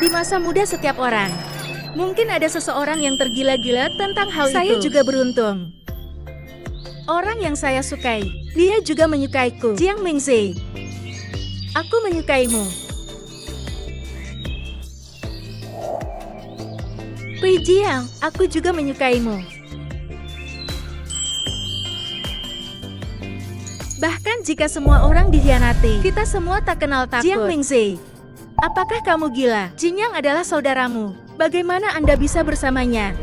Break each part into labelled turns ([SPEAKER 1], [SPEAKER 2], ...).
[SPEAKER 1] Di masa muda setiap orang, mungkin ada seseorang yang tergila-gila tentang hal itu. Saya juga beruntung. Orang yang saya sukai, dia juga menyukaiku. Jiang Mingzi, aku menyukaimu. Hui Jiang, aku juga menyukaimu. Bahkan jika semua orang dikhianati, kita semua tak kenal takut. Jiang Mingzi, apakah kamu gila? Jinyang adalah saudaramu. Bagaimana Anda bisa bersamanya?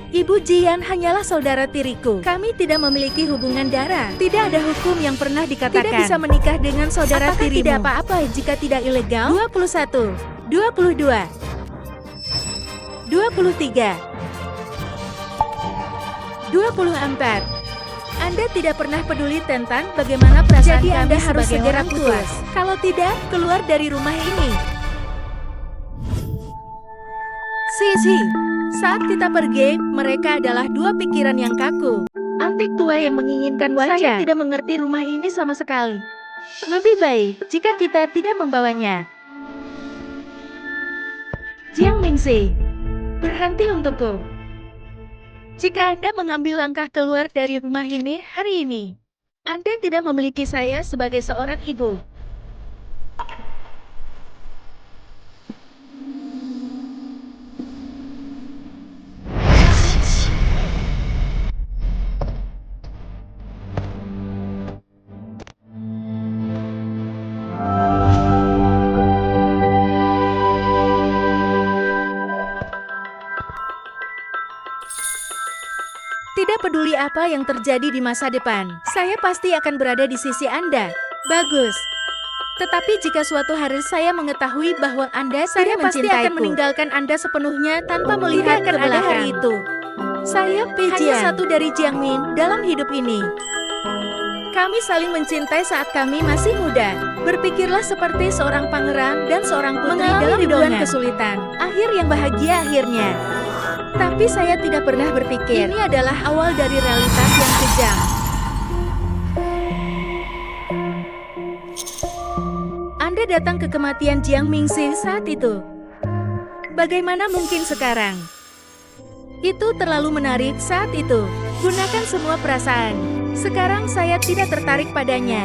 [SPEAKER 1] Ibu Jian hanyalah saudara tiriku. Kami tidak memiliki hubungan darah. Tidak ada hukum yang pernah dikatakan tidak bisa menikah dengan saudara tirimu. Tidak apa-apa jika tidak ilegal? 21, 22, 23, 24. Anda tidak pernah peduli tentang bagaimana perasaan jadi kami harus segera putus. Kalau tidak, keluar dari rumah ini. Sisi, saat kita pergi, mereka adalah dua pikiran yang kaku. Antik tua yang menginginkan wajah. Saya tidak mengerti rumah ini sama sekali. Lebih baik jika kita tidak membawanya. Jiang Mingzi, berhenti untukku. Jika Anda mengambil langkah keluar dari rumah ini hari ini, Anda tidak memiliki saya sebagai seorang ibu. Tidak peduli apa yang terjadi di masa depan, saya pasti akan berada di sisi Anda. Bagus. Tetapi jika suatu hari saya mengetahui bahwa Anda tidak mencintaiku, saya pasti akan meninggalkan Anda sepenuhnya tanpa melihat ke belakang. Hari itu. Saya hanya satu dari Jiang Min dalam hidup ini. Kami saling mencintai saat kami masih muda. Berpikirlah seperti seorang pangeran dan seorang putri dalam ribuan kesulitan. Akhir yang bahagia akhirnya. Tapi saya tidak pernah berpikir ini adalah awal dari realitas yang kejam. Anda datang ke kematian Jiang Mingzi saat itu. Bagaimana mungkin sekarang? Itu terlalu menarik saat itu. Gunakan semua perasaan. Sekarang saya tidak tertarik padanya.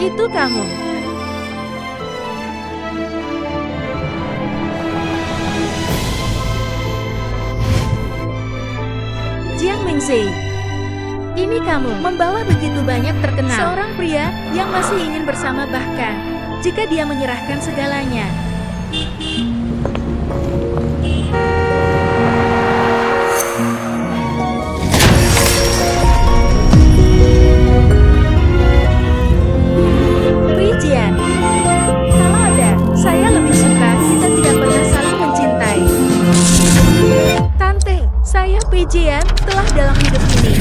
[SPEAKER 1] Itu kamu. Jiang Mingzi, ini kamu membawa begitu banyak terkenal. Seorang pria yang masih ingin bersama bahkan jika dia menyerahkan segalanya. Jian, kalau ada, saya lebih suka kita tidak pernah saling mencintai. Tante, saya Jian telah dalam hidup ini.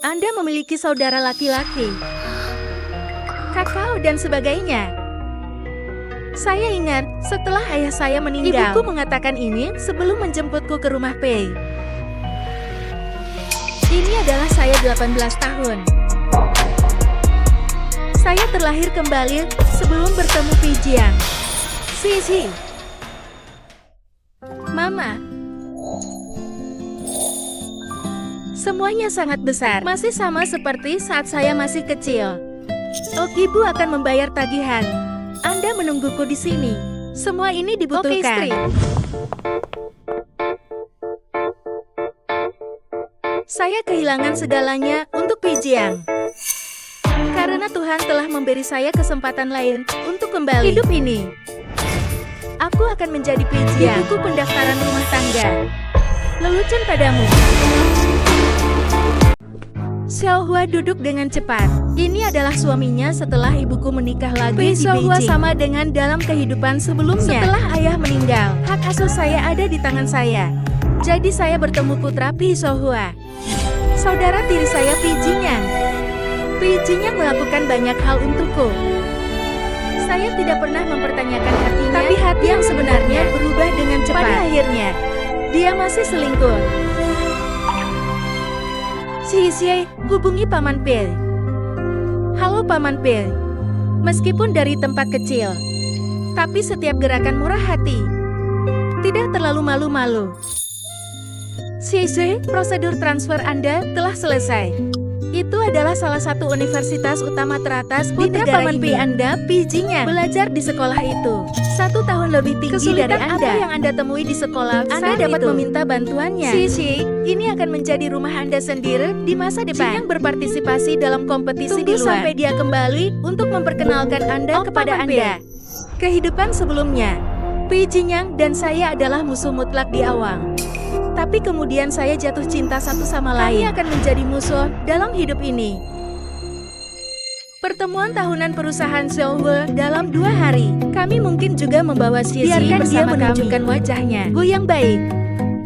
[SPEAKER 1] Anda memiliki saudara laki-laki, kakao dan sebagainya. Saya ingat, setelah ayah saya meninggal, ibuku mengatakan ini sebelum menjemputku ke rumah Pei. Ini adalah saya 18 tahun. Saya terlahir kembali sebelum bertemu Pi Jiang. Sisi. Mama. Semuanya sangat besar, masih sama seperti saat saya masih kecil. Oh, ibu akan membayar tagihan. Anda menungguku di sini. Semua ini dibutuhkan. Saya kehilangan segalanya untuk Pi Jiang. Karena Tuhan telah memberi saya kesempatan lain untuk kembali hidup ini. Aku akan menjadi Pijia. Di buku pendaftaran rumah tangga. Lelucon padamu. Xiaohua duduk dengan cepat. Ini adalah suaminya setelah ibuku menikah lagi di Beijing. Xiaohua sama dengan dalam kehidupan sebelumnya. Setelah ayah meninggal, hak asuh saya ada di tangan saya. Jadi saya bertemu putra Pi Xiaohua. Saudara tiri saya Pi Jinyang. Pi Jinyang melakukan banyak hal untukku. Saya tidak pernah mempertanyakan hatinya, tapi hati yang sebenarnya berubah dengan cepat. Pada akhirnya, dia masih selingkuh. Xie, hubungi Paman Pil. Halo Paman Pil. Meskipun dari tempat kecil, tapi setiap gerakan murah hati. Tidak terlalu malu-malu. Xie, prosedur transfer Anda telah selesai. Itu adalah salah satu universitas utama teratas di negara Paman ini. Anda, Pi Jinyang, belajar di sekolah itu. 1 tahun lebih tinggi dari Anda. Apa yang Anda temui di sekolah? Anda dapat meminta bantuannya. Xie, ini akan menjadi rumah Anda sendiri di masa depan. Jinyang berpartisipasi dalam kompetisi di luar. Sampai dia kembali untuk memperkenalkan Anda kepada Anda. Kehidupan sebelumnya, Pi Jinyang dan saya adalah musuh mutlak di awal. Tapi kemudian saya jatuh cinta satu sama lain. Kami akan menjadi musuh dalam hidup ini. Pertemuan tahunan perusahaan Xiaohua dalam 2 hari. Kami mungkin juga membawa Xie bersama dia menunjukkan wajahnya. Bu yang baik.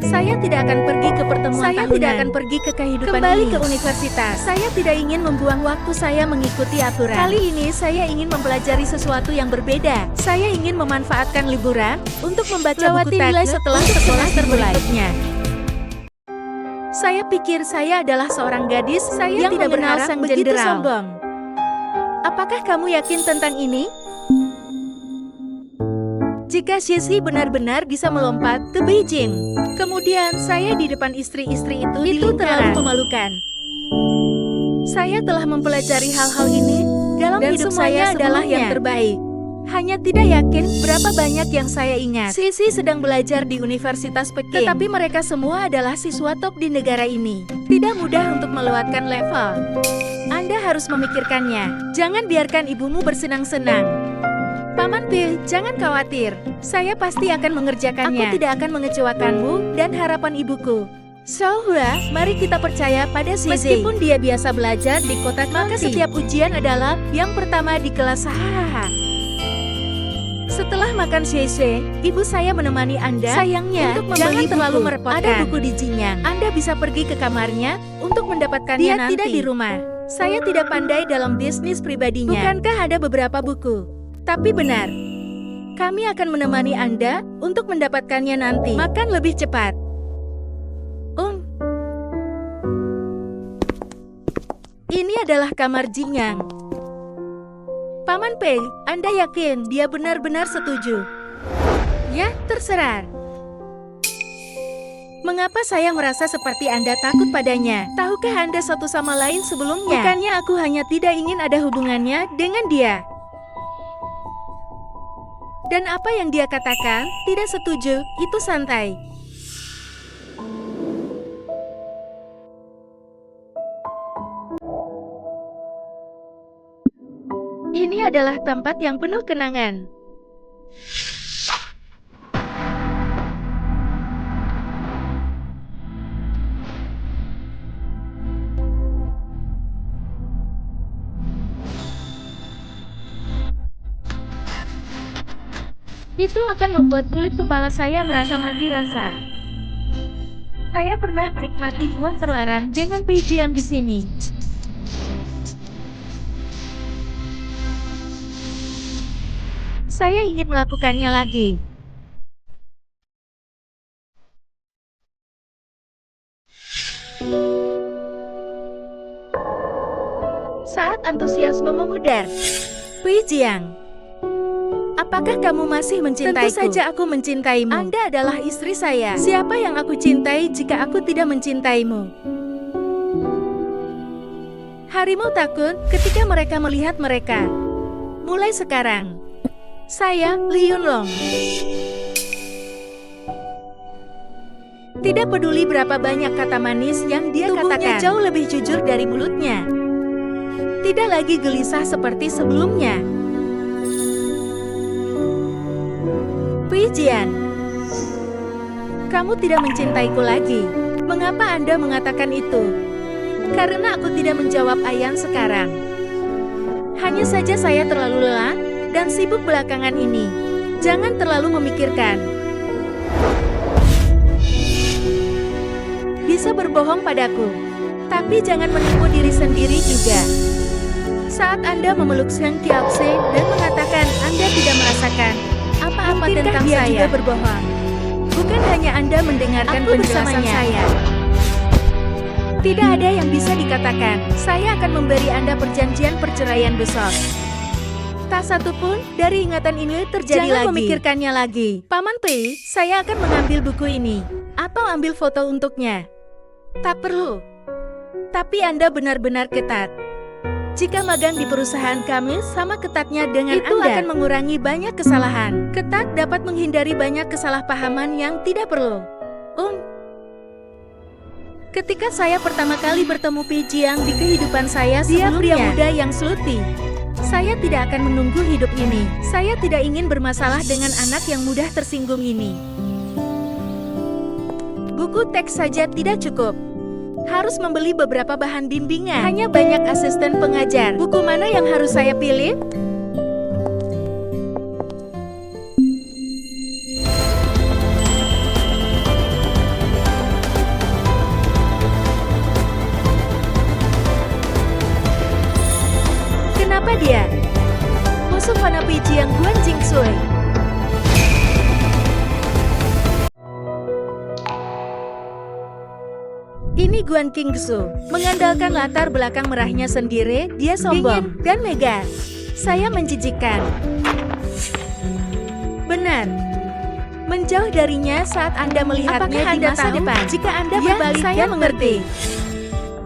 [SPEAKER 1] Saya tidak akan pergi ke pertemuan tahunan. Saya tidak akan pergi ke kehidupan kembali ini. Ke universitas. Saya tidak ingin membuang waktu saya mengikuti aturan. Kali ini saya ingin mempelajari sesuatu yang berbeda. Saya ingin memanfaatkan liburan untuk membaca buku nilai setelah sekolah berikutnya. Saya pikir saya adalah seorang gadis yang tidak mengenal sang begitu sombong. Apakah kamu yakin tentang ini? Jika Xie benar-benar bisa melompat ke Beijing, kemudian saya di depan istri-istri itu terlalu memalukan. Saya telah mempelajari hal-hal ini dalam hidup saya adalah yang terbaik. Hanya tidak yakin berapa banyak yang saya ingat. Xie sedang belajar di Universitas Peking. Tetapi mereka semua adalah siswa top di negara ini. Tidak mudah untuk melewatkan level. Anda harus memikirkannya. Jangan biarkan ibumu bersenang-senang. Paman Pil, jangan khawatir. Saya pasti akan mengerjakannya. Aku tidak akan mengecewakanmu dan harapan ibuku. Xiaohua, mari kita percaya pada Xie. Meskipun dia biasa belajar di kota maka setiap ujian adalah yang pertama di kelas. Hahaha. Setelah makan Xie, ibu saya menemani Anda. Sayangnya, untuk jangan terlalu merepotkan. Ada buku di Jinyang. Anda bisa pergi ke kamarnya untuk mendapatkannya dia nanti. Dia tidak di rumah. Saya tidak pandai dalam bisnis pribadinya. Bukankah ada beberapa buku? Tapi benar. Kami akan menemani Anda untuk mendapatkannya nanti. Makan lebih cepat. Ini adalah kamar Jinyang. Paman Pei, Anda yakin dia benar-benar setuju? Ya, terserah. Mengapa saya merasa seperti Anda takut padanya? Tahukah Anda satu sama lain sebelumnya? Bukannya aku hanya tidak ingin ada hubungannya dengan dia. Dan apa yang dia katakan, tidak setuju, itu santai. Ini adalah tempat yang penuh kenangan. Itu akan membuat kulit kepala saya merasa mati rasa. Saya pernah menikmati buah terlarang dengan pijian di sini. Saya ingin melakukannya lagi. Saat antusiasme memudar. Pijiang, apakah kamu masih mencintaiku? Tentu saja aku mencintaimu. Anda adalah istri saya. Siapa yang aku cintai jika aku tidak mencintaimu? Harimau takut ketika mereka melihat mereka. Mulai sekarang. Saya, Li Yunlong. Tidak peduli berapa banyak kata manis yang dia katakan, jauh lebih jujur dari mulutnya. Tidak lagi gelisah seperti sebelumnya. Pi Jian, kamu tidak mencintaiku lagi. Mengapa Anda mengatakan itu? Karena aku tidak menjawab Ayan sekarang. Hanya saja saya terlalu lelah dan sibuk belakangan ini. Jangan terlalu memikirkan. Bisa berbohong padaku, tapi jangan menipu diri sendiri juga. Saat Anda memeluk Seng Kiaoxe dan mengatakan Anda tidak merasakan apa-apa tentang dia saya, juga berbohong. Bukan hanya Anda mendengarkan penjelasan saya. Tidak ada yang bisa dikatakan. Saya akan memberi Anda perjanjian perceraian besok. Tak satu pun dari ingatan ini terjadi lagi. Jangan memikirkannya lagi. Paman Pei, saya akan mengambil buku ini. Atau ambil foto untuknya. Tak perlu. Tapi Anda benar-benar ketat. Jika magang di perusahaan kami sama ketatnya dengan itu Anda, akan mengurangi banyak kesalahan. Ketat dapat menghindari banyak kesalahpahaman yang tidak perlu. Ketika saya pertama kali bertemu Pi Jiang di kehidupan saya sebelumnya, dia pria muda yang sluti. Saya tidak akan menunggu hidup ini. Saya tidak ingin bermasalah dengan anak yang mudah tersinggung ini. Buku teks saja tidak cukup. Harus membeli beberapa bahan bimbingan. Hanya banyak asisten pengajar. Buku mana yang harus saya pilih? Kenapa dia? Musuh Fana Pi Jiang Guan Jingsui. Ini Guan Qingsu. Mengandalkan latar belakang merahnya sendiri, dia sombong dan megah. Saya menjijikkan. Benar. Menjauh darinya saat Anda melihatnya di masa depan. Jika Anda berbalik saya mengerti.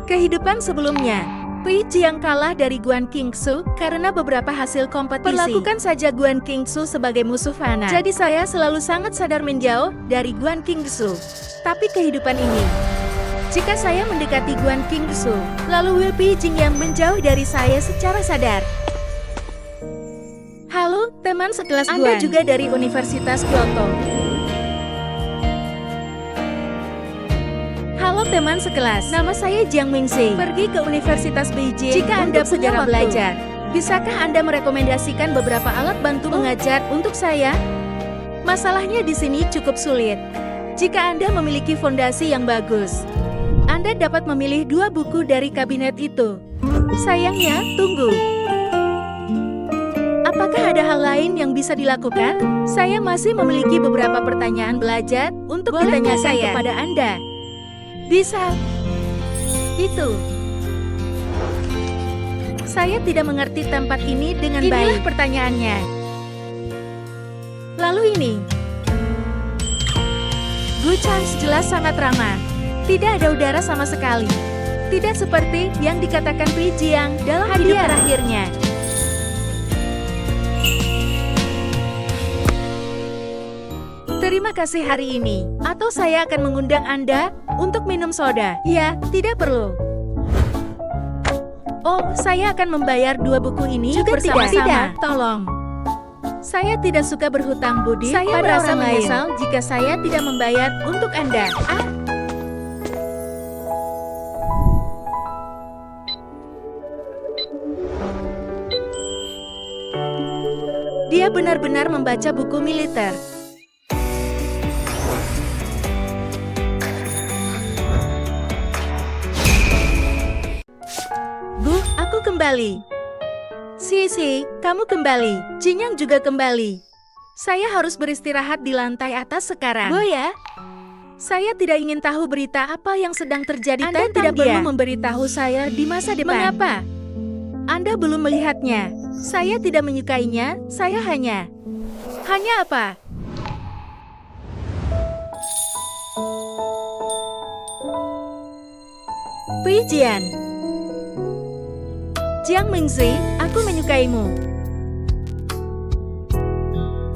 [SPEAKER 1] Kehidupan sebelumnya, Pi Jiang kalah dari Guan Qingsu karena beberapa hasil kompetisi. Perlakukan saja Guan Qingsu sebagai musuh fana. Jadi saya selalu sangat sadar menjauh dari Guan Qingsu. Tapi kehidupan ini, jika saya mendekati Guan Qingsu, lalu Pi Jing yang menjauh dari saya secara sadar. Halo, teman sekelas Guan. Anda juga dari Universitas Kyoto. Halo teman sekelas, nama saya Jiang Mingxi. Pergi ke Universitas Beijing jika Anda punya waktu. Belajar. Bisakah Anda merekomendasikan beberapa alat bantu mengajar untuk saya? Masalahnya di sini cukup sulit. Jika Anda memiliki fondasi yang bagus, Anda dapat memilih 2 buku dari kabinet itu. Sayangnya, tunggu. Apakah ada hal lain yang bisa dilakukan? Saya masih memiliki beberapa pertanyaan belajar untuk ditanyakan kepada Anda. Bisa. Itu. Saya tidak mengerti tempat ini dengan baik. Inilah pertanyaannya. Lalu ini. Gu Chang jelas sangat ramah. Tidak ada udara sama sekali. Tidak seperti yang dikatakan Pi Jiang dalam hidup terakhirnya. Terima kasih hari ini. Atau saya akan mengundang Anda untuk minum soda. Ya, tidak perlu. Oh, saya akan membayar 2 buku ini juga bersama-sama. Tidak, tolong. Saya tidak suka berhutang budi. Saya merasa menyesal jika saya tidak membayar untuk Anda. Dia benar-benar membaca buku militer. Aku kembali. Si, kamu kembali. Jinyang juga kembali. Saya harus beristirahat di lantai atas sekarang. Ya. Saya tidak ingin tahu berita apa yang sedang terjadi. Anda tidak perlu memberitahu saya di masa depan. Mengapa? Anda belum melihatnya. Saya tidak menyukainya. Saya hanya apa? Pi Jian. Jiang Mingxi, aku menyukaimu.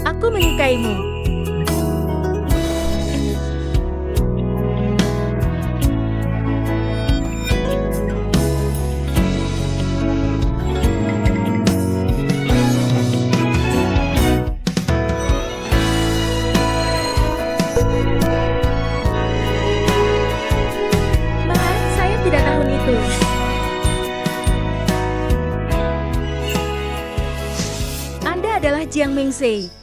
[SPEAKER 1] Aku menyukaimu. Mingxi.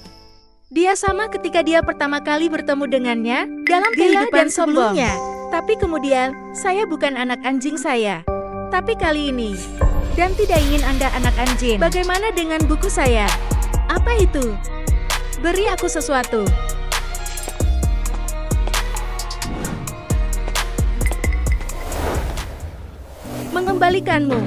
[SPEAKER 1] Dia sama ketika dia pertama kali bertemu dengannya dalam kehidupan sebelumnya. Tapi kemudian, saya bukan anak anjing saya. Tapi kali ini, dan tidak ingin Anda anak anjing. Bagaimana dengan buku saya? Apa itu? Beri aku sesuatu. Mengembalikanmu.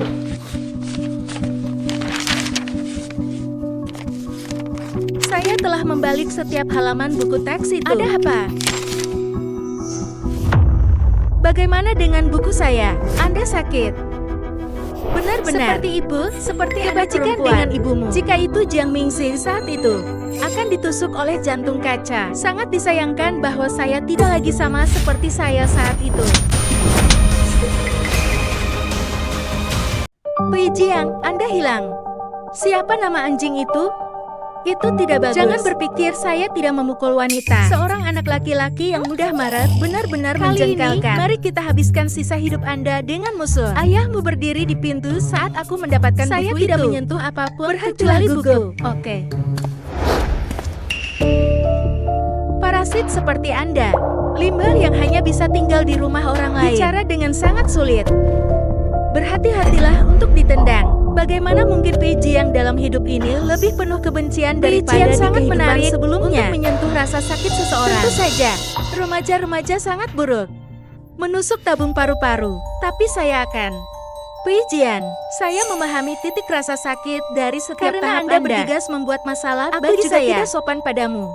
[SPEAKER 1] Saya telah membalik setiap halaman buku teks itu. Ada apa? Bagaimana dengan buku saya? Anda sakit. Benar-benar. Seperti ibu, seperti kebajikan dengan ibumu. Jika itu Jiang Mingxi saat itu akan ditusuk oleh jantung kaca. Sangat disayangkan bahwa saya tidak lagi sama seperti saya saat itu. Pei Jiang, Anda hilang. Siapa nama anjing itu? Itu tidak bagus. Jangan berpikir saya tidak memukul wanita. Seorang anak laki-laki yang mudah marah benar-benar menjengkelkan. Mari kita habiskan sisa hidup Anda dengan musuh. Ayahmu berdiri di pintu saat aku mendapatkan buku itu. Saya tidak menyentuh apapun kecuali buku. Oke. Parasit seperti Anda. Limbah yang hanya bisa tinggal di rumah orang lain. Bicara dengan sangat sulit. Berhati-hatilah untuk ditendang. Bagaimana mungkin Pei Jiang dalam hidup ini lebih penuh kebencian daripada di kehidupan sebelumnya untuk menyentuh rasa sakit seseorang? Tentu saja, remaja-remaja sangat buruk. Menusuk tabung paru-paru, tapi saya akan. Pei Jiang, saya memahami titik rasa sakit dari setiap tahap Anda bergegas membuat masalah bagi juga saya. Tidak sopan padamu.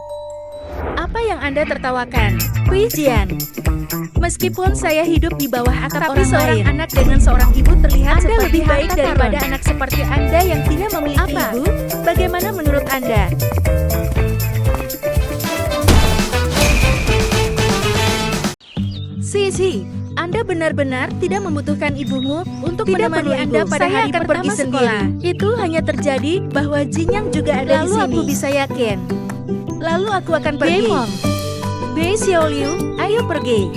[SPEAKER 1] Apa yang Anda tertawakan? Pei Jiang. Meskipun saya hidup di bawah atap orang seorang lain, anak dengan seorang ibu terlihat Anda lebih baik daripada anak seperti Anda yang tidak memiliki ibu. Bagaimana menurut Anda? Sisi, Anda benar-benar tidak membutuhkan ibumu untuk menemani Anda pada hari pertama sekolah. Itu hanya terjadi bahwa Jinyang juga ada di sini. Lalu aku bisa yakin. Lalu aku akan pergi. Bei Xiaoliu, ayo pergi.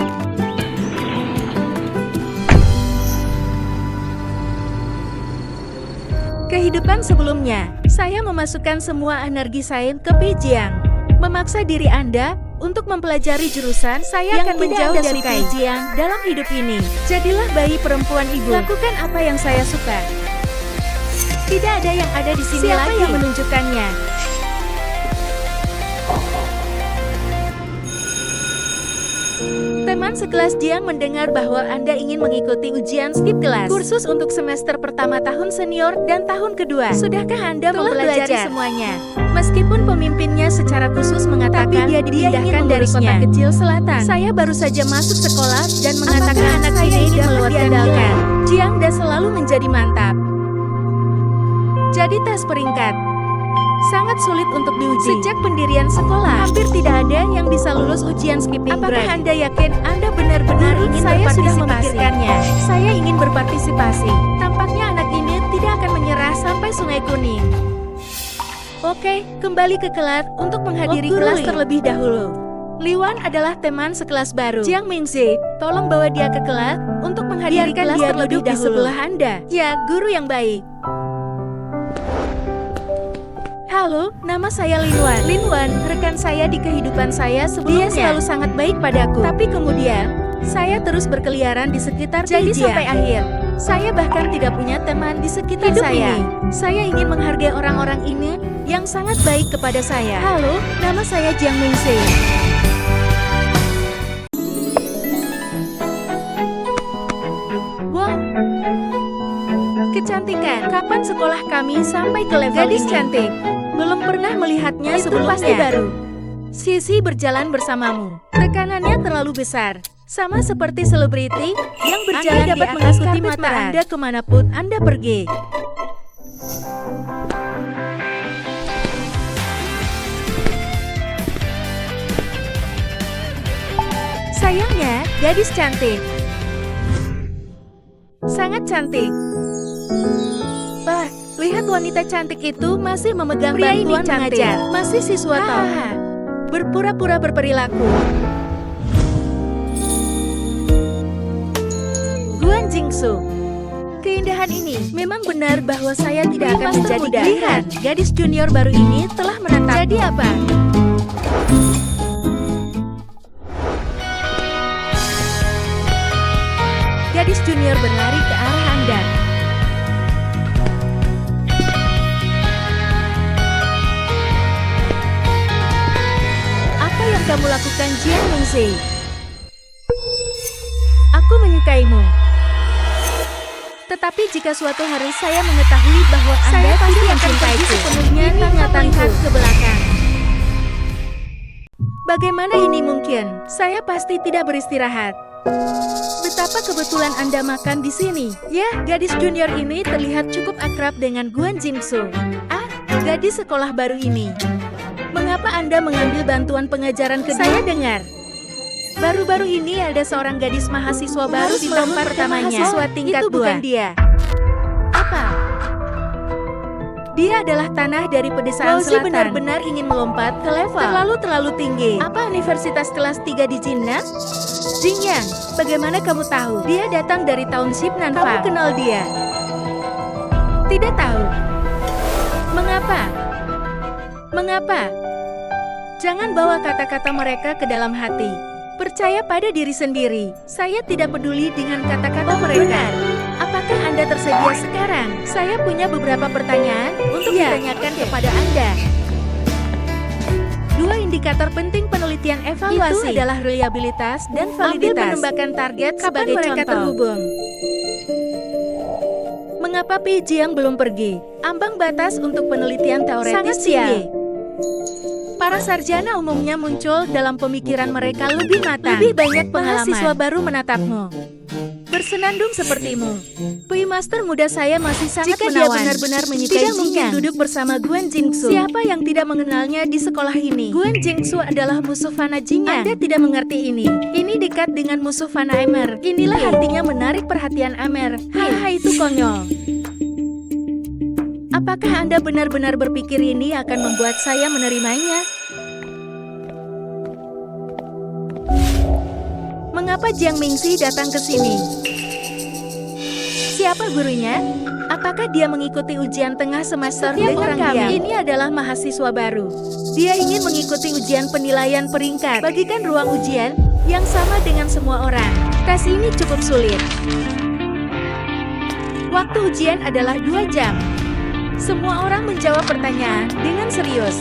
[SPEAKER 1] Kehidupan sebelumnya, saya memasukkan semua energi saya ke Pei Jiang. Memaksa diri Anda untuk mempelajari jurusan saya yang akan menjauh dari Pei Jiang dalam hidup ini. Jadilah bayi perempuan ibu. Lakukan apa yang saya suka. Tidak ada yang ada di sini. Siapa lagi yang menunjukkannya? Teman sekelas Jiang mendengar bahwa Anda ingin mengikuti ujian skip kelas. Kursus untuk semester pertama tahun senior dan tahun kedua. Sudahkah Anda mempelajari semuanya? Meskipun pemimpinnya secara khusus mengatakan dia dipindahkan dari kota kecil selatan. Saya baru saja masuk sekolah dan mengatakan anak saya ini diandalkan. Jiang dan selalu menjadi mantap. Jadi tes peringkat. Sangat sulit untuk diuji. Sejak pendirian sekolah, hampir tidak ada yang bisa lulus ujian skipping grade. Apakah Anda yakin Anda benar-benar ingin berpartisipasi? Saya sudah memikirkannya. Saya ingin berpartisipasi. Tampaknya anak ini tidak akan menyerah sampai Sungai Kuning. Oke, kembali ke kelas untuk menghadiri kelas terlebih dahulu. Liwan adalah teman sekelas baru. Jiang Mingxi, tolong bawa dia ke kelas untuk menghadiri kelas terlebih dahulu. Di sebelah Anda. Ya, guru yang baik. Halo, nama saya Linwan. Linwan, rekan saya di kehidupan saya sebelumnya. Dia selalu sangat baik padaku. Tapi kemudian, saya terus berkeliaran di sekitar Jadi sampai akhir, saya bahkan tidak punya teman di sekitar saya. Saya ingin menghargai orang-orang ini yang sangat baik kepada saya. Halo, nama saya Jiang Mingxi. Wow. Kecantikan. Kapan sekolah kami sampai ke level gadis cantik? Belum pernah melihatnya sebelumnya. Pasti baru. Sisi berjalan bersamamu. Tekanannya terlalu besar. Sama seperti selebriti yang berjalan dapat mengikuti mata Anda kemanapun Anda pergi. Sayangnya, gadis cantik. Sangat cantik. Lihat wanita cantik itu masih memegang bantuan mengajar. Masih siswa tahu. Berpura-pura berperilaku. Guan Jingsu. keindahan ini. Memang benar bahwa saya tidak akan menjadi giliran. Gadis junior baru ini telah menatap. Jadi apa? Gadis junior berlari ke arah Anda. Apa yang kamu lakukan, Jiang Mingzi? Aku menyukaimu. Tetapi jika suatu hari saya mengetahui bahwa Anda pasti akan pergi sepenuhnya tanpa melihat ke belakang. Bagaimana ini mungkin? Saya pasti tidak beristirahat. Betapa kebetulan Anda makan di sini. Ya, gadis junior ini terlihat cukup akrab dengan Guan Jingsu. Ah, gadis sekolah baru ini. Mengapa Anda mengambil bantuan pengajaran kedua? Saya dengar. Baru-baru ini ada seorang gadis mahasiswa baru di tempat pertamanya. Mahasiswa tingkat 2. Itu bukan dia. Apa? Dia adalah tanah dari pedesaan selatan. Benar-benar ingin melompat ke level terlalu tinggi. Apa universitas kelas 3 di Cina? Jingyang, bagaimana kamu tahu? Dia datang dari township Nanfa. Kamu kenal dia? Tidak tahu. Mengapa? Mengapa? Jangan bawa kata-kata mereka ke dalam hati. Percaya pada diri sendiri. Saya tidak peduli dengan kata-kata mereka. Benar. Apakah Anda tersedia sekarang? Saya punya beberapa pertanyaan untuk ditanyakan kepada Anda. 2 indikator penting penelitian evaluasi itu adalah reliabilitas dan validitas. Ambil menembakkan target sebagai mereka contoh. Terhubung. Mengapa Pi Jiang belum pergi? Ambang batas untuk penelitian teoretis tinggi. Para sarjana umumnya muncul dalam pemikiran mereka lebih matang. Lebih banyak pengalaman. Mahasiswa baru menatapmu. Bersenandung sepertimu. Pui Master muda saya masih sangat menawan. Jika dia benar-benar menyukai tidak mungkin duduk bersama Guan Jingsu. Siapa yang tidak mengenalnya di sekolah ini? Guan Jingsu adalah musuh Fana Jingyang. Anda tidak mengerti ini. Ini dekat dengan musuh Fana Amer. Inilah artinya menarik perhatian Amer. Hahaha, itu konyol. Apakah Anda benar-benar berpikir ini akan membuat saya menerimanya? Mengapa Jiang Mingzi datang ke sini? Siapa gurunya? Apakah dia mengikuti ujian tengah semester dengan kami? Ini adalah mahasiswa baru. Dia ingin mengikuti ujian penilaian peringkat. Bagikan ruang ujian yang sama dengan semua orang. Tes ini cukup sulit. Waktu ujian adalah 2 jam. Semua orang menjawab pertanyaan dengan serius.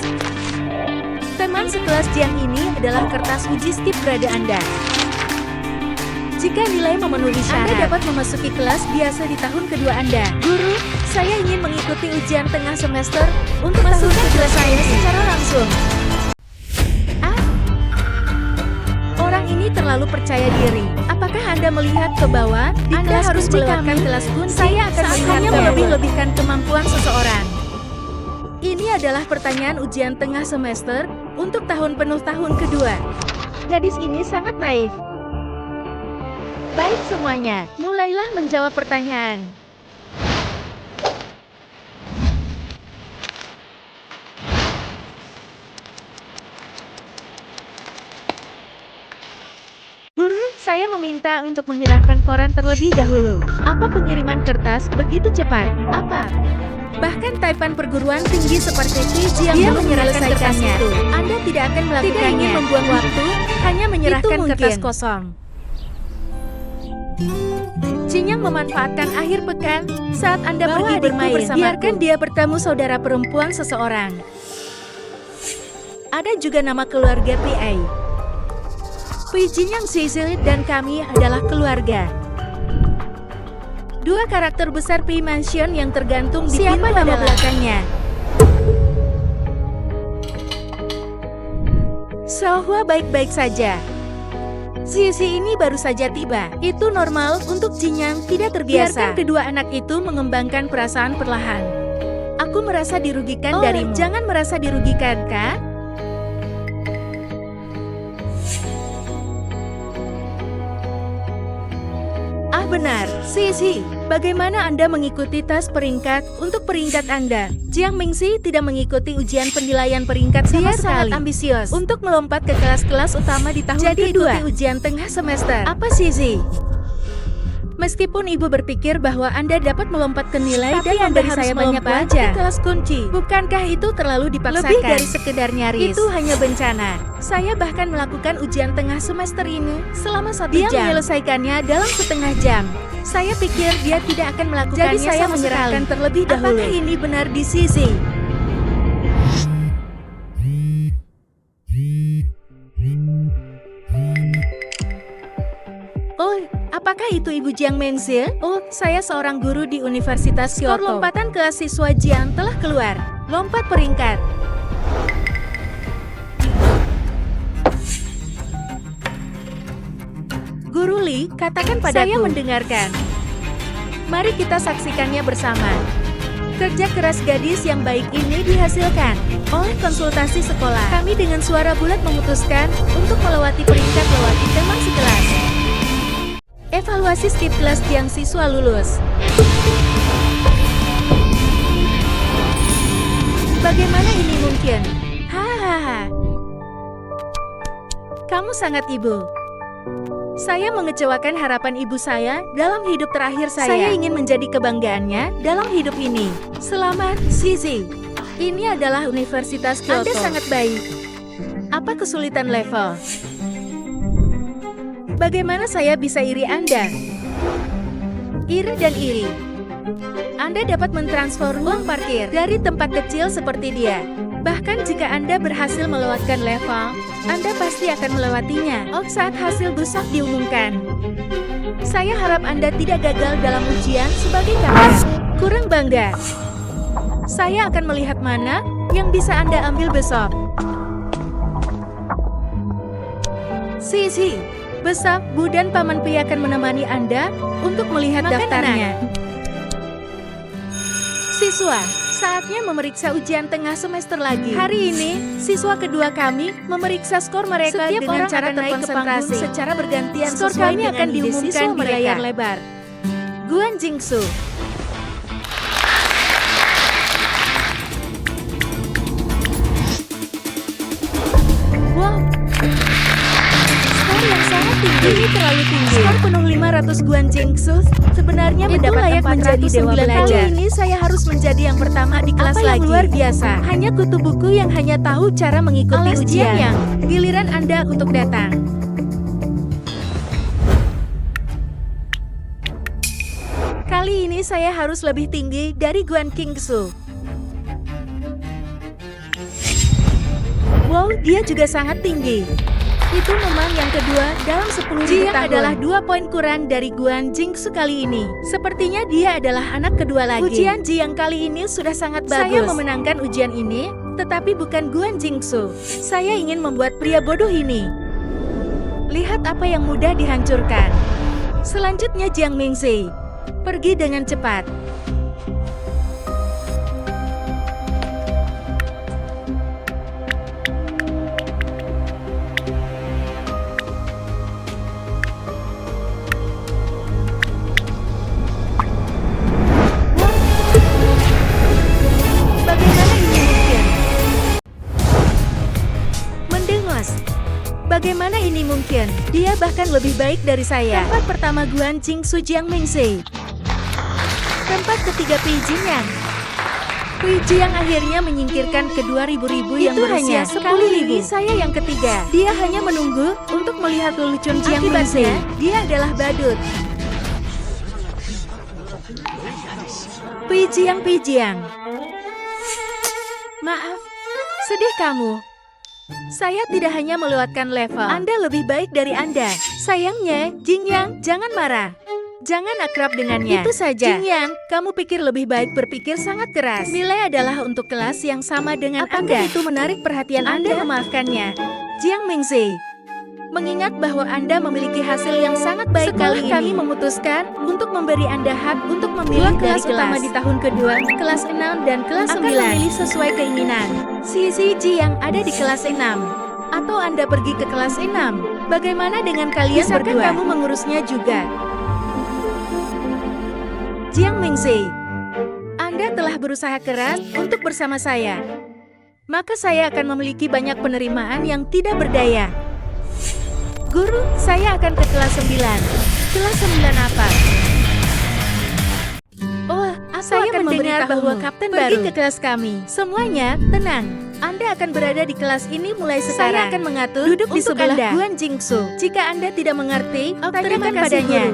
[SPEAKER 1] Teman sekelas Jiang ini adalah kertas uji skip grade Anda. Jika nilai memenuhi syarat, Anda dapat memasuki kelas biasa di tahun kedua Anda. Guru, saya ingin mengikuti ujian tengah semester untuk tahun kedua saya secara langsung. Orang ini terlalu percaya diri. Apakah Anda melihat ke bawah? Anda harus melewatkan kelas pun. Saya akan hanya melebih-lebihkan kemampuan seseorang. Ini adalah pertanyaan ujian tengah semester untuk tahun penuh tahun kedua. Gadis ini sangat naif. Baik semuanya, mulailah menjawab pertanyaan. Guru, saya meminta untuk menyerahkan koran terlebih dahulu. Apa pengiriman kertas begitu cepat? Apa? Bahkan taipan perguruan tinggi seperti Pi Jiang dia menyerahkan kertas itu. Anda tidak akan melakukannya. Tidak ingin membuang waktu, hanya menyerahkan kertas kosong. Jingyang memanfaatkan akhir pekan saat Anda pergi bermain. Biarkan dia bertemu saudara perempuan seseorang. Ada juga nama keluarga PA. Pui Jingyang Zizil dan kami adalah keluarga. 2 karakter besar Pi Mansion yang tergantung di pintu nama belakangnya. Xiaohua baik-baik saja. Sisi ini baru saja tiba. Itu normal untuk Jingyang tidak terbiasa. Biarkan kedua anak itu mengembangkan perasaan perlahan. Aku merasa dirugikan darimu. Jangan merasa dirugikan, Kak. Ah benar, Sisi. Bagaimana Anda mengikuti tes peringkat untuk peringkat Anda? Jiang Mingzi tidak mengikuti ujian penilaian peringkat sama sekali. Dia sangat ambisius untuk melompat ke kelas-kelas utama di tahun kedua. Ikuti ujian tengah semester. Apa Sisi? Meskipun ibu berpikir bahwa Anda dapat melompat ke nilai
[SPEAKER 2] tapi
[SPEAKER 1] dan
[SPEAKER 2] Anda
[SPEAKER 1] memberi
[SPEAKER 2] harus
[SPEAKER 1] saya banyak
[SPEAKER 2] melompat
[SPEAKER 1] pelajaran
[SPEAKER 2] ke
[SPEAKER 1] kelas kunci. Bukankah itu terlalu dipaksakan? Lebih dari sekedar nyaris. Itu hanya bencana. Saya bahkan melakukan ujian tengah semester ini selama 1 jam. Dia menyelesaikannya dalam setengah jam. Saya pikir dia tidak akan melakukannya. Jadi saya menyerahkan terlebih dahulu. Apakah ini benar di sisi? Oh, apakah itu Ibu Jiang Mengzi? Oh, saya seorang guru di Universitas Kyoto. Skor lompatan ke siswa Jiang telah keluar. Lompat peringkat. Guru Li, katakan padaku. Saya mendengarkan. Mari kita saksikannya bersama. Kerja keras gadis yang baik ini dihasilkan oleh konsultasi sekolah. Kami dengan suara bulat memutuskan untuk melewati peringkat lewati teman sekelas. Evaluasi skip kelas yang siswa lulus. Bagaimana ini mungkin? Hahaha. Kamu sangat ibu. Saya mengecewakan harapan ibu saya dalam hidup terakhir saya. Saya ingin menjadi kebanggaannya dalam hidup ini. Selamat, Zizi. Ini adalah Universitas Kyoto. Anda sangat baik. Apa kesulitan level? Bagaimana saya bisa iri Anda? Iri dan iri. Anda dapat mentransfer uang parkir dari tempat kecil seperti dia. Bahkan jika Anda berhasil melewatkan level, Anda pasti akan melewatinya saat hasil busak diumumkan. Saya harap Anda tidak gagal dalam ujian sebagai kakak. Kurang bangga. Saya akan melihat mana yang bisa Anda ambil besok. Sisi. Besok, Bu dan Paman Pi akan menemani Anda untuk melihat daftarnya. Siswa, saatnya memeriksa ujian tengah semester lagi. Hari ini, siswa kedua kami memeriksa skor mereka setiap dengan cara terkonsentrasi. Secara bergantian, skor kami akan diumumkan di layar lebar. Guan Jingsu. Wow. Yang sangat tinggi. Ini terlalu tinggi. Skor penuh 500 Guan Jingsu sebenarnya mendapat layak menjadi dewa belajar. Kali ini saya harus menjadi yang pertama di kelas lagi. Luar biasa. Hanya kutu buku yang hanya tahu cara mengikuti ujian. Yang giliran Anda untuk datang. Kali ini saya harus lebih tinggi dari Guan Jingsu. Wow, dia juga sangat tinggi. Itu memang yang kedua dalam 10 tahun. Adalah 2 poin kurang dari Guan Jingsu kali ini. Sepertinya dia adalah anak kedua lagi. Ujian Jiang kali ini sudah sangat bagus. Saya memenangkan ujian ini, tetapi bukan Guan Jingsu. Saya ingin membuat pria bodoh ini. Lihat apa yang mudah dihancurkan. Selanjutnya Jiang Mingzi. Pergi dengan cepat. Bagaimana ini mungkin? Dia bahkan lebih baik dari saya. Tempat pertama Guan Jingsu Jiang Mingzi. Tempat ketiga Pi Jinyang. Pi Jiang akhirnya menyingkirkan kedua ribu-ribu yang berusia 10.000. Saya yang ketiga. Dia hanya menunggu untuk melihat lelucon Jiang Mingzi. Dia adalah badut. Pi Jiang. Maaf, sedih kamu. Saya tidak hanya melewatkan level. Anda lebih baik dari Anda. Sayangnya, Jingyang, jangan marah. Jangan akrab dengannya. Itu saja. Jingyang, kamu pikir lebih baik berpikir sangat keras. Nilai adalah untuk kelas yang sama dengan Anda. Itu menarik perhatian Anda memaafkannya. Jiang Mingzi. Mengingat bahwa Anda memiliki hasil yang sangat baik kali ini, kami memutuskan untuk memberi Anda hak untuk memilih kelas utama di tahun kedua, kelas 6 dan kelas 9. Akan memilih sesuai keinginan. Si yang ada di kelas 6. Atau Anda pergi ke kelas 6. Bagaimana dengan kalian berdua? Kamu mengurusnya juga. Jiang Mingzi, Anda telah berusaha keras untuk bersama saya. Maka saya akan memiliki banyak penerimaan yang tidak berdaya. Guru, saya akan ke kelas 9. Kelas 9 apa? Oh, saya akan mendengar bahwa kapten baru pergi ke kelas kami. Semuanya, tenang. Anda akan berada di kelas ini mulai sekarang. Saya akan mengatur duduk di sebelah Guan Jingsu. Jika Anda tidak mengerti, tanyakan padanya.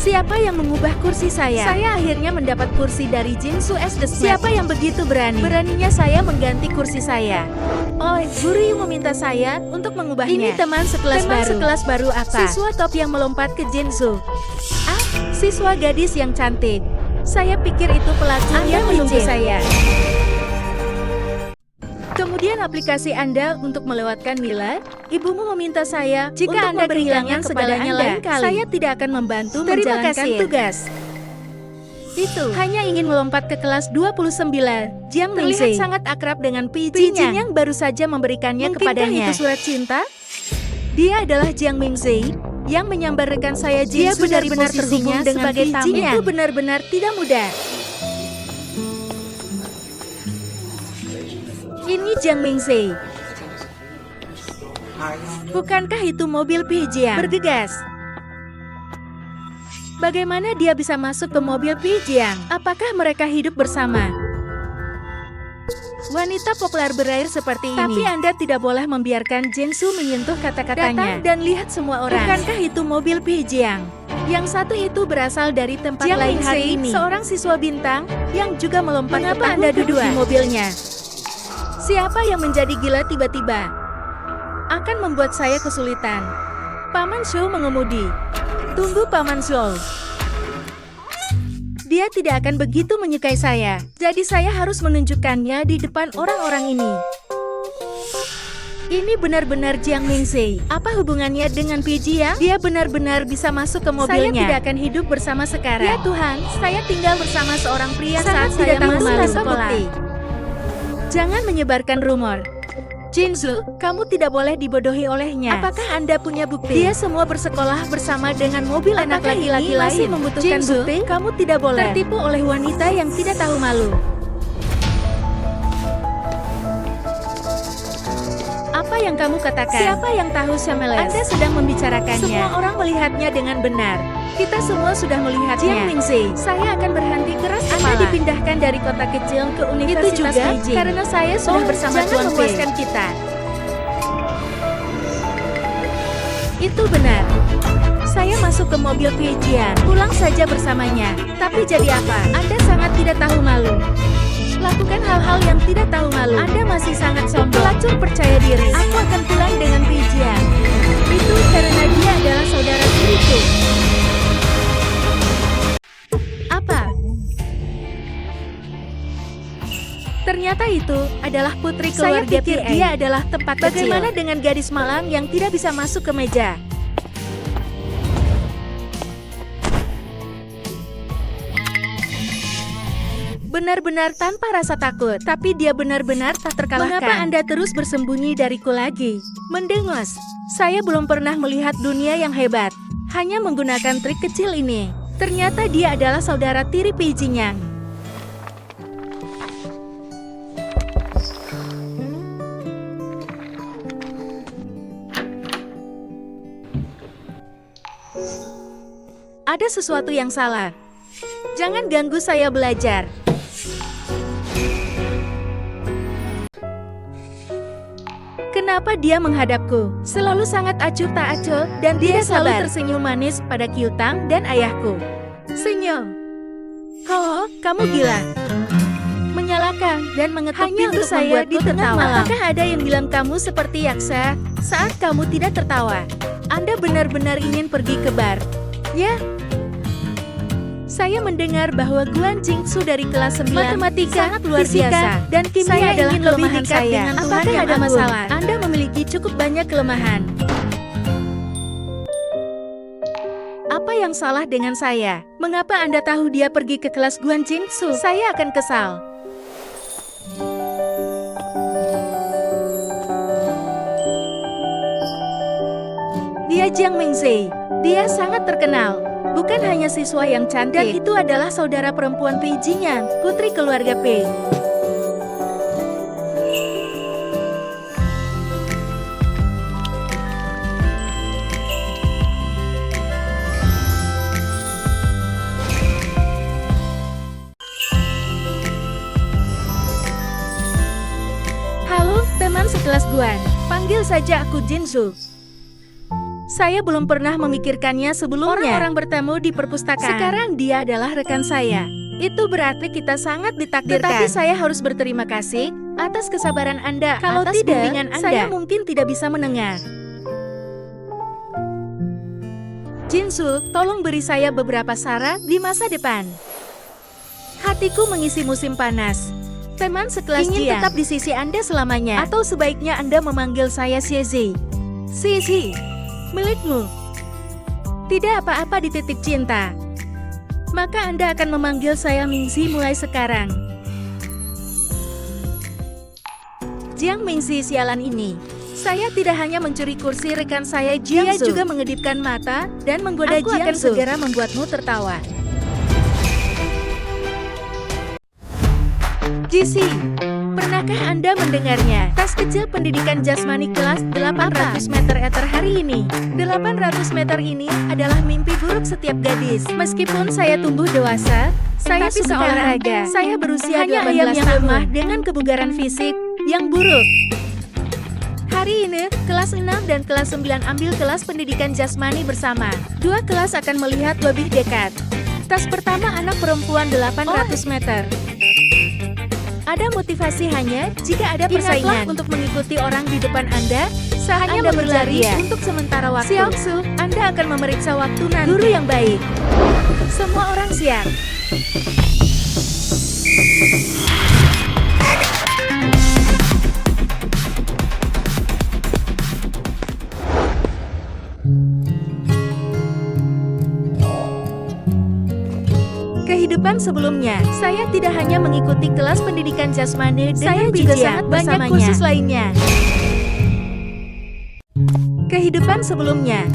[SPEAKER 1] Siapa yang mengubah kursi saya? Saya akhirnya mendapat kursi dari Jingsu S. The Smash. Siapa yang begitu berani? Beraninya saya mengganti kursi saya. Oh, guru Yu meminta saya untuk mengubahnya. Ini teman sekelas baru apa? Siswa top yang melompat ke Jingsu. Ah, siswa gadis yang cantik. Saya pikir itu pelaku yang menunggu saya. Kemudian aplikasi Anda untuk melewatkan Mila. Ibumu meminta saya jika untuk Anda kehilangan segalanya lain kali. Saya tidak akan membantu menjalankan tugas. Itu hanya ingin melompat ke kelas 29. Jiang Mingzhi terlihat sangat akrab dengan Pi Jinyang yang baru saja memberikannya kepadanya. Itu surat cinta? Dia adalah Jiang Mingzhi yang menyambar rekan saya Jingsu dari posisinya sebagai tamu. Itu benar-benar tidak mudah. Ini Jiang Mingzhi. Bukankah itu mobil Pi Jiang? Bergegas. Bagaimana dia bisa masuk ke mobil Pi Jiang? Apakah mereka hidup bersama? Wanita populer berair seperti ini. Tapi Anda tidak boleh membiarkan Jingsu menyentuh kata-katanya. Datang dan lihat semua orang. Bukankah itu mobil Pi Jiang? Yang satu itu berasal dari tempat lain hari ini. Seorang siswa bintang yang juga melompat. Mengapa Anda duduk di mobilnya? Siapa yang menjadi gila tiba-tiba? Akan membuat saya kesulitan. Paman Shou mengemudi. Tunggu Paman Shou. Dia tidak akan begitu menyukai saya. Jadi saya harus menunjukkannya di depan orang-orang ini. Ini benar-benar Jiang Mingzhi. Apa hubungannya dengan Pi Jiang? Dia benar-benar bisa masuk ke mobilnya. Saya tidak akan hidup bersama sekarang. Ya Tuhan, saya tinggal bersama seorang pria saat saya masuk sekolah. Jangan menyebarkan rumor. Jingsu, kamu tidak boleh dibodohi olehnya. Apakah Anda punya bukti? Dia semua bersekolah bersama dengan mobil anak laki-laki lain. Membutuhkan Jingsu, bukti? Kamu tidak boleh tertipu oleh wanita yang tidak tahu malu. Apa yang kamu katakan? Siapa yang tahu Shameles? Anda sedang membicarakannya. Semua orang melihatnya dengan benar. Kita semua sudah melihatnya. Jiang Mingzhi, saya akan berhenti keras kepala. Anda dipindahkan dari kota kecil ke Universitas Beijing. Karena saya sudah bersama Tuan memuaskan kita. Itu benar. Saya masuk ke mobil Pi Jiang. Pulang saja bersamanya. Tapi jadi apa? Anda sangat tidak tahu malu. Lakukan hal-hal yang tidak tahu malu. Anda masih sangat sombong. Pelacur percaya diri. Aku akan pulang dengan Pi Jiang. Itu karena dia adalah saudara tiriku. Apa? Ternyata itu adalah putri keluarga. Saya pikir dia adalah tempat kecil. Bagaimana dengan gadis malang yang tidak bisa masuk ke meja? Benar-benar tanpa rasa takut, tapi dia benar-benar tak terkalahkan. Mengapa Anda terus bersembunyi dariku lagi? Mendengos, saya belum pernah melihat dunia yang hebat. Hanya menggunakan trik kecil ini. Ternyata dia adalah saudara tiri Pi Jinyang. Ada sesuatu yang salah. Jangan ganggu saya belajar. Kenapa dia menghadapku? Selalu sangat acuh tak acuh, dan dia selalu tersenyum manis pada Kyutang dan ayahku. Senyum. Oh, kamu gila. Menyalakan dan mengetuk pintu saya di tengah malam. Apakah ada yang bilang kamu seperti yaksa saat kamu tidak tertawa? Anda benar-benar ingin pergi ke bar. Ya? Saya mendengar bahwa Guan Jingsu dari kelas 9 matematika sangat luar biasa dan kimia adalah kelemahan saya. Apakah ada masalah? Anda memiliki cukup banyak kelemahan. Apa yang salah dengan saya? Mengapa Anda tahu dia pergi ke kelas Guan Jingsu? Saya akan kesal. Dia Jiang Mingzhi. Dia sangat terkenal. Bukan hanya siswa yang cantik, dan itu adalah saudara perempuan Pei Jingyang, putri keluarga Pei. Halo, teman sekelas Guan. Panggil saja aku Jinsu. Saya belum pernah memikirkannya sebelumnya. Orang-orang bertemu di perpustakaan. Sekarang dia adalah rekan saya. Itu berarti kita sangat ditakdirkan. Tetapi saya harus berterima kasih atas kesabaran Anda. Kalau atas tidak, bimbingan Anda, saya mungkin tidak bisa mendengar. Jinsu, tolong beri saya beberapa saran di masa depan. Hatiku mengisi musim panas. Teman sekelas ingin tetap di sisi Anda selamanya. Atau sebaiknya Anda memanggil saya Xiezi. Xiezi, milikmu. Tidak apa-apa di titik cinta. Maka Anda akan memanggil saya Mingzi mulai sekarang. Jiang Mingzi sialan ini. Saya tidak hanya mencuri kursi rekan saya Jiangsu. Dia juga mengedipkan mata dan menggoda Jiangsu. Aku akan segera membuatmu tertawa. Jisi, pernahkah Anda mendengarnya? Tas kecil pendidikan jasmani kelas 800 meter ether hari ini. 800 meter ini adalah mimpi buruk setiap gadis. Meskipun saya tumbuh dewasa, saya suka olahraga. Saya berusia hanya 18 ayam yang lemah dengan kebugaran fisik yang buruk. Hari ini, kelas 6 dan kelas 9 ambil kelas pendidikan jasmani bersama. Dua kelas akan melihat lebih dekat. Tas pertama anak perempuan 800 meter. Ada motivasi hanya jika ada persaingan. Ingatlah untuk mengikuti orang di depan Anda saat Anda berlari untuk sementara waktu. Xiangsu, Anda akan memeriksa waktu nanti. Guru yang baik. Semua orang siap. Kehidupan sebelumnya, saya tidak hanya mengikuti kelas pendidikan jasmani, saya juga sangat banyak kursus lainnya. Kehidupan sebelumnya,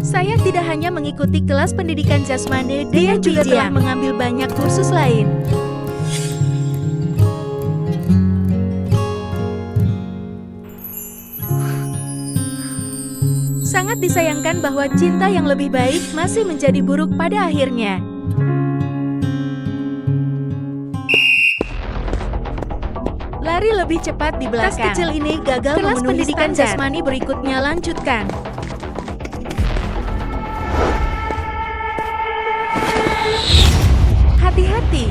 [SPEAKER 1] saya tidak hanya mengikuti kelas pendidikan jasmani, dia juga telah mengambil banyak kursus lain. Sangat disayangkan bahwa cinta yang lebih baik masih menjadi buruk pada akhirnya. Lari lebih cepat di belakang. Tas kecil ini gagal memenuhi pendidikan jasmani berikutnya. Lanjutkan. Hati-hati.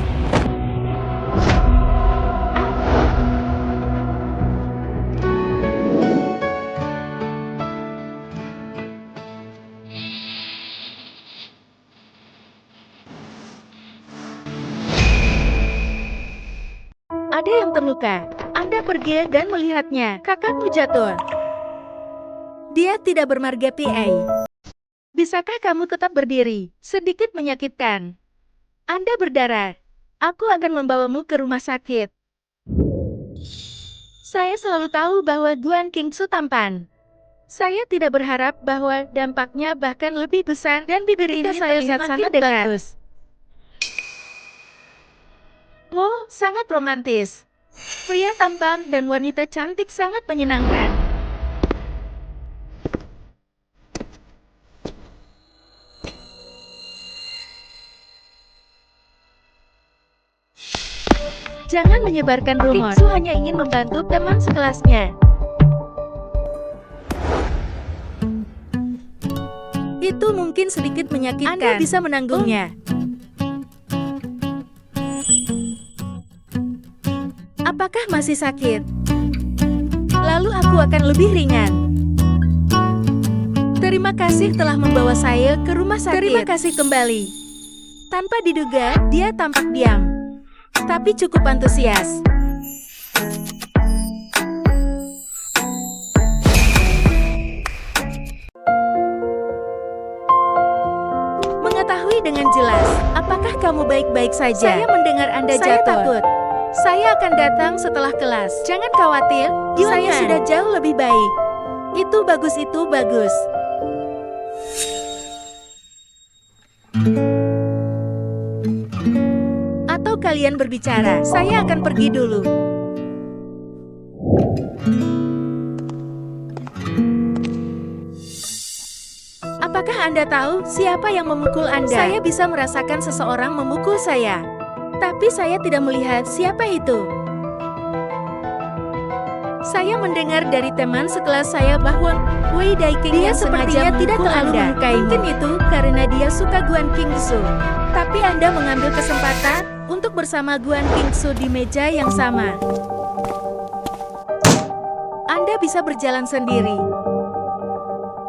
[SPEAKER 1] Ada yang terluka. Anda pergi dan melihatnya. Kakakmu jatuh. Dia tidak bermarga PA. Bisakah kamu tetap berdiri? Sedikit menyakitkan. Anda berdarah. Aku akan membawamu ke rumah sakit. Saya selalu tahu bahwa Guan Qingsu tampan. Saya tidak berharap bahwa dampaknya bahkan lebih besar dan bibir ini saya lihat sangat dekat. Oh, sangat romantis. Pria tampan dan wanita cantik sangat menyenangkan. Jangan menyebarkan rumor. Qingsu hanya ingin membantu teman sekelasnya. Itu mungkin sedikit menyakitkan. Anda bisa menanggungnya. Apakah masih sakit? Lalu aku akan lebih ringan. Terima kasih telah membawa saya ke rumah sakit. Terima kasih kembali. Tanpa diduga, dia tampak diam. Tapi cukup antusias. Mengetahui dengan jelas, apakah kamu baik-baik saja? Saya mendengar Anda jatuh. Saya takut. Saya akan datang setelah kelas. Jangan khawatir, saya sudah jauh lebih baik. Itu bagus, itu bagus. kalian berbicara, saya akan pergi dulu. Apakah Anda tahu siapa yang memukul Anda? Saya bisa merasakan seseorang memukul saya. Tapi saya tidak melihat siapa itu. Saya mendengar dari teman sekelas saya bahwa Wei Daiking dia sepertinya tidak terlalu menyukai. Mungkin itu karena dia suka Guan Qingsu. Tapi Anda mengambil kesempatan untuk bersama Guan Qingsu di meja yang sama. Anda bisa berjalan sendiri.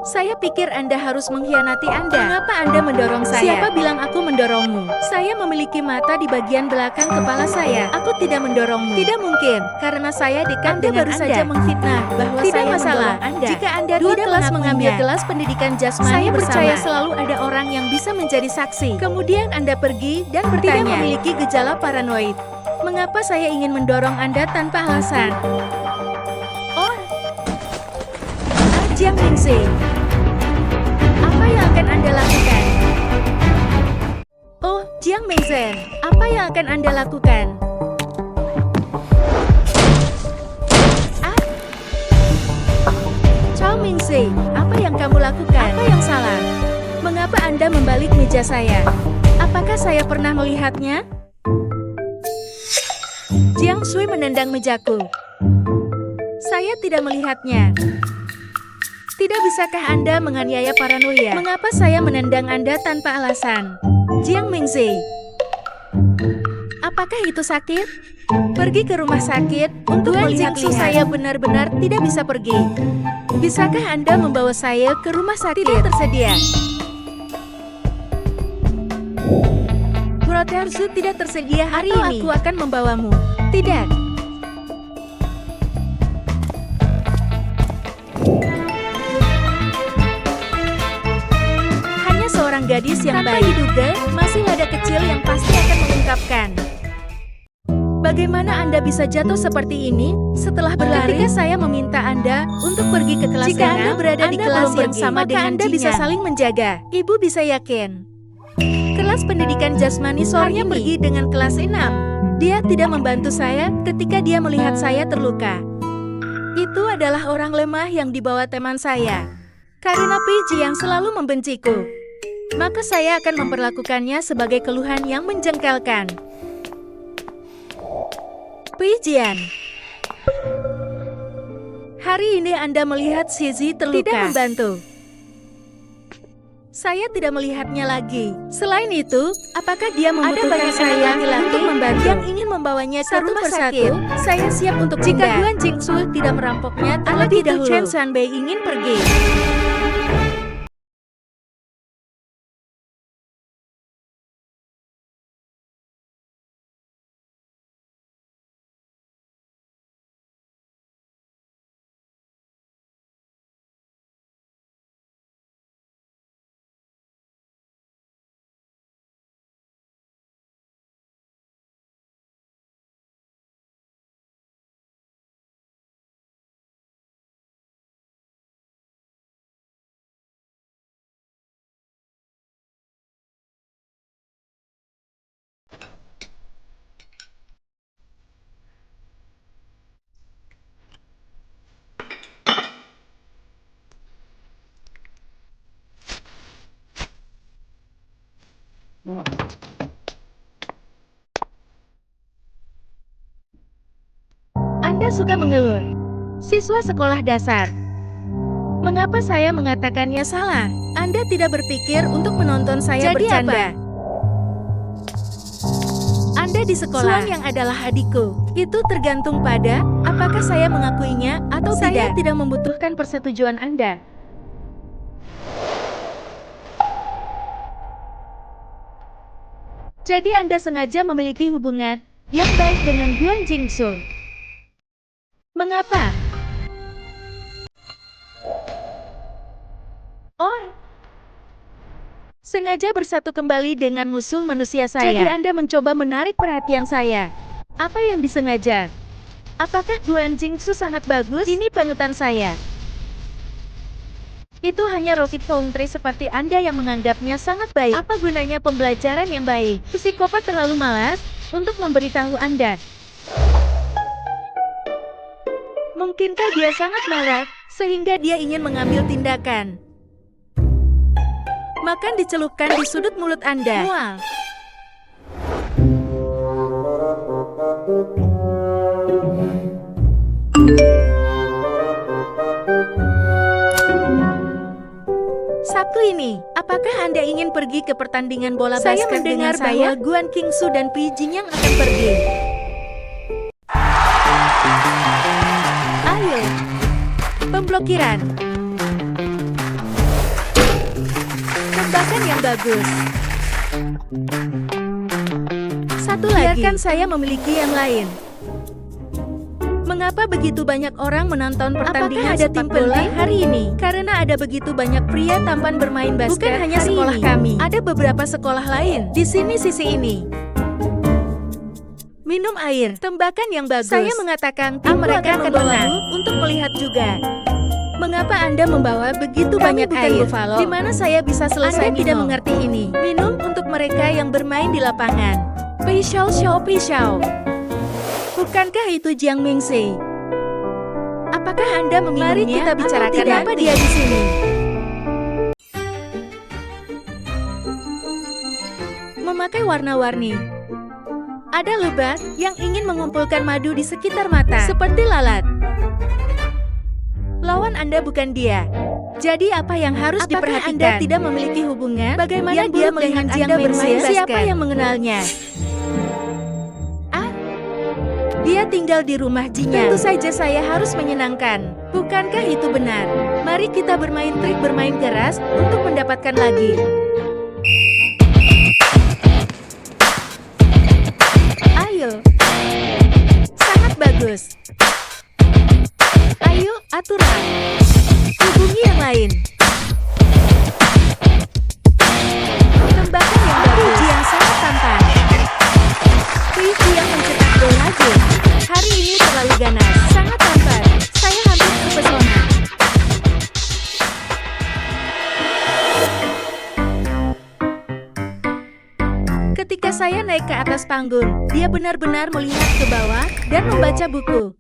[SPEAKER 1] Saya pikir Anda harus mengkhianati Anda. Mengapa Anda mendorong saya? Siapa bilang aku mendorongmu? Saya memiliki mata di bagian belakang kepala saya. Aku tidak mendorongmu. Tidak mungkin, karena saya dekat dengan Anda. Baru saja menfitnah bahwa tidak saya masalah Anda. Jika Anda tidak kelas mengambil kelas pendidikan jasmani saya bersama. Percaya selalu ada orang yang bisa menjadi saksi. Kemudian Anda pergi dan bertanya. Tidak memiliki gejala paranoid. Mengapa saya ingin mendorong Anda tanpa alasan? Oh, Jiang Mingxi. Apa yang akan Anda lakukan? Oh, Jiang Mingzhen, apa yang akan Anda lakukan? Chao Mingxi, apa yang kamu lakukan? Apa yang salah? Mengapa Anda membalik meja saya? Apakah saya pernah melihatnya? Jiang Shui menendang mejaku. Saya tidak melihatnya. Tidak bisakah Anda menganiaya paranoia? Mengapa saya menendang Anda tanpa alasan? Jiang Mingxi, apakah itu sakit? Pergi ke rumah sakit untuk melihat-lihat. Saya benar-benar tidak bisa pergi. Bisakah Anda membawa saya ke rumah sakit? Tidak tersedia. Broterzu tidak tersedia hari ini. Aku akan membawamu. Tidak. Gadis yang tanpa diduga, masih ada kecil yang pasti akan mengungkapkan. Bagaimana Anda bisa jatuh seperti ini setelah berlari? Ketika saya meminta Anda untuk pergi ke kelas jika Anda berada di kelas yang sama dengan Anda bisa saling menjaga. Ibu bisa yakin. Kelas pendidikan jasmani sore ini pergi dengan kelas 6. Dia tidak membantu saya ketika dia melihat saya terluka. Itu adalah orang lemah yang dibawa teman saya. Karena Piji yang selalu membenciku. Maka saya akan memperlakukannya sebagai keluhan yang menjengkelkan. Pujian. Hari ini Anda melihat Shizi terluka. Tidak membantu. Saya tidak melihatnya lagi. Selain itu, apakah dia membutuhkan saya untuk membantu yang ingin membawanya ke rumah sakit? Saya siap untuk jika Guan Qingsu tidak merampoknya terlebih dahulu. Chen Sanbei ingin pergi. Anda suka mengeluh. Siswa sekolah dasar. Mengapa saya mengatakannya salah? Anda tidak berpikir untuk menonton saya bercanda. Anda di sekolah yang adalah adikku. Itu tergantung pada apakah saya mengakuinya atau tidak. Saya tidak membutuhkan persetujuan Anda. Jadi Anda sengaja memiliki hubungan yang baik dengan Guan Qingsu. Mengapa? Oh, sengaja bersatu kembali dengan musuh manusia saya. Jadi Anda mencoba menarik perhatian saya. Apa yang disengaja? Apakah Guan Qingsu sangat bagus? Ini panutan saya. Itu hanya Rocket Foundry seperti Anda yang menganggapnya sangat baik. Apa gunanya pembelajaran yang baik? Psikopat terlalu malas? untuk memberitahu Anda. Mungkinkah dia sangat marah, sehingga dia ingin mengambil tindakan? Makan dicelupkan di sudut mulut Anda. Mual. Sabtu ini, apakah Anda ingin pergi ke pertandingan bola basket dengan saya? Saya mendengar bahwa Guan Qingsu dan Pi Jingyang akan pergi. Ayo, pemblokiran. Tembakan yang bagus. Satu lagi. Biarkan saya memiliki yang lain. Mengapa begitu banyak orang menonton pertandingan sepak bola hari ini? Karena ada begitu banyak pria tampan bermain basket. Bukan hanya sekolah kami, ada beberapa sekolah lain. Di sini sisi ini. Minum air, tembakan yang bagus. Saya mengatakan tim mereka akan menang untuk melihat juga. Mengapa Anda membawa begitu banyak air? Buffalo. Di mana saya bisa selesai? Anda tidak mengerti ini. Minum untuk mereka yang bermain di lapangan. Pisau, pisau. Bukankah itu Jiang Mingxi? Apakah Anda meminumnya? Mari kita bicarakan kenapa dia di sini. Memakai warna-warni. Ada lebah yang ingin mengumpulkan madu di sekitar mata, seperti lalat. Lawan Anda bukan dia. Jadi apa yang harus diperhatikan? Anda tidak memiliki hubungan? Bagaimana dia melihat Anda bermain basket? Siapa yang mengenalnya? Dia tinggal di rumah Jinya. Tentu saja saya harus menyenangkan. Bukankah itu benar? Mari kita bermain trik bermain keras untuk mendapatkan lagi. Ayo. Sangat bagus. Ayo, aturan. Hubungi yang lain. Tembakan yang bagus. Yang sangat tampan. Puisi yang mencetak gol lagi. Hari ini terlalu ganas, sangat tampan. Saya hampir terpesona. Ketika saya naik ke atas panggung, dia benar-benar melihat ke bawah dan membaca buku.